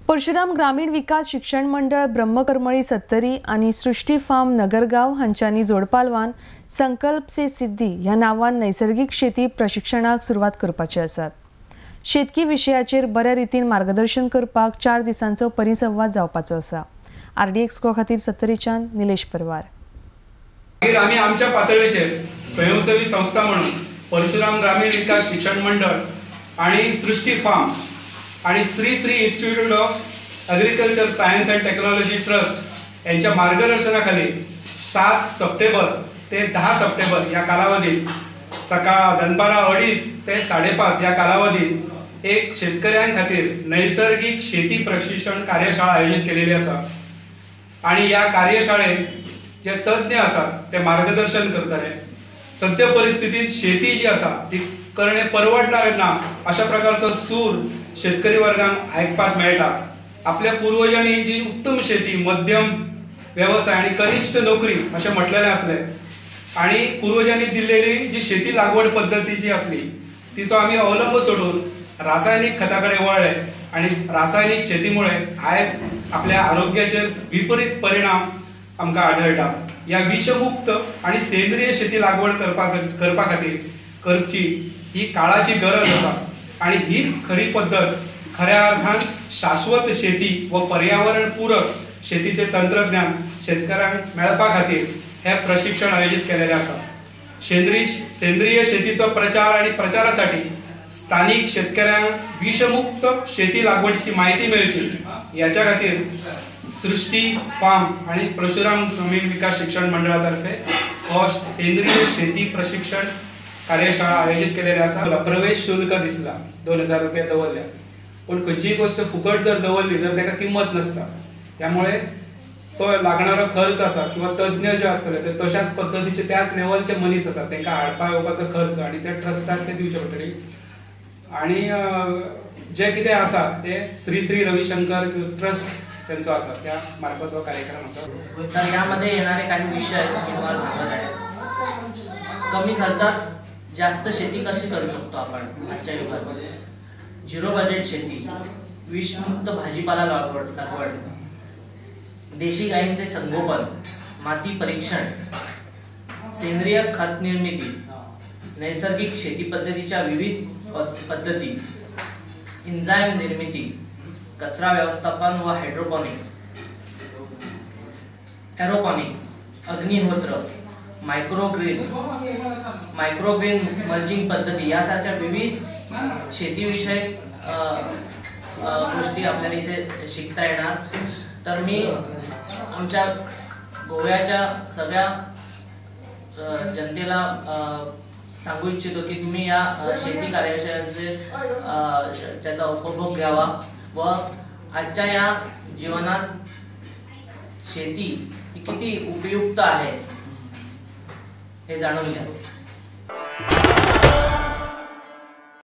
परशुराम ग्रामीण विकास शिक्षण मंडळ ब्रह्मकर्मळी सत्तरी आणि सृष्टी फार्म नगरगाव हांच्यांनी जोडपालवान संकल्प से सिद्धी ह्या नावान नैसर्गिक शेती प्रशिक्षणाक सुरवात करपाची आसा। शेतकी विशयाचेर बऱ्या रितीन मार्गदर्शन करपाक 4 दिसांचो परिसंवाद जावपाचो आसा। RDX खातीर सत्तरीच्यान निलेश परवार। आम्ही आमच्या पातळीचेर स्वयंसेवी संस्था म्हणून परशुराम ग्रामीण विकास शिक्षण मंडळ आणि सृष्टी फार्म आणि Shri institute of agriculture science and technology trust यांच्या मार्गदर्शनाखाली 7 सप्टेंबर ते 10 सप्टेंबर या कालावधीत सकाळ दनपारा 2:30 ते 5:30 या कालावधीत एक शेतकऱ्यांखातीर नैसर्गिक शेती प्रशिक्षण कार्यशाळा आयोजित केलेली असा। आणि या कार्यशाळेत जे तज्ञ असतात ते मार्गदर्शन करतले। सद्य परिस्थितीत शेती जी असा ती करणे परवडणार ना अशा प्रकारचा सूर शेतकरी वर्गांक ऐकपाक मेळटा। आपल्या पूर्वजांनी जी उत्तम शेती, मध्यम व्यवसाय आणि कनिष्ठ नोकरी असे म्हटलेले असले आणि पूर्वजांनी दिलेली जी शेती लागवड पद्धती जी असली तिचो आम्ही अवलंब सोडून रासायनिक खताकडे वळले आणि रासायनिक शेतीमुळे आज आपल्या आरोग्याचे विपरीत परिणाम आमका आढळटा। या विषमुक्त आणि सेंद्रिय शेती लागवड करपा खातीर करची ही काळाची गरज असा आणि हीच खरी पद्धत खऱ्या अर्थान शाश्वत शेती व पर्यावरण पूरक शेतीचे तंत्रज्ञान शेतकऱ्यांक मेळपा खातीर हे प्रशिक्षण आयोजित केलेले असा। सेंद्रिय शेतीचा प्रचार आणि प्रचारासाठी स्थानिक शेतकऱ्यांक विषमुक्त शेती लागवडीची माहिती मिळची याच्या खातीर सृष्टी फार्म आणि परशुराम ग्रामीण विकास शिक्षण मंडळातर्फे सेंद्रिय शेती प्रशिक्षण कार्यशाळा आयोजित केलेल्या असा। प्रवेश शुल्क दिसला 2000 रुपये दवरल्या, पण खंयचीय गोष्ट फुकट जर दवरली तर त्याला किंमत नसता। त्यामुळे तो लागणारा खर्च असा किंवा तज्ञ जे असतले ते तशाच पद्धतीचे त्याच लेवलचे मनीस असतात त्यांना हाडपा येवपाचो खर्च आणि ते ट्रस्टाक ते दिवचे पडटली। आणि जे कितें आसा ते श्री रविशंकर ट्रस्ट त्यांचा असा त्या मार्फत हा कार्यक्रम असा। तर यामध्ये येणारे काही विषय मी तुम्हाला सांगत आहे। कमी खर्चात जास्त शेती कशी करू शकतो आपण आजच्या युगात। 0 बजेट शेती, विषमुक्त भाजीपाला लागवड, देशी गायींचे संगोपन, माती परीक्षण, सेंद्रिय खत निर्मिती, नैसर्गिक शेती पद्धतीच्या विविध पद्धती, एन्झाईम निर्मिती, कचरा व्यवस्थापन व एरोपॉनिक्स, अग्निहोत्र, मायक्रोग्रीन मल्चिंग पद्धती यासारख्या विविध शेतीविषयक गोष्टी आपल्याला इथे शिकता येणार। तर मी आमच्या गोव्याच्या सगळ्या जनतेला सांगू इच्छितो की तुम्ही या शेती कार्यशाळेचे त्याचा उपभोग घ्यावा व आजच्या या जीवनात शेती ही किती उपयुक्त आहे हे जाणून घ्या।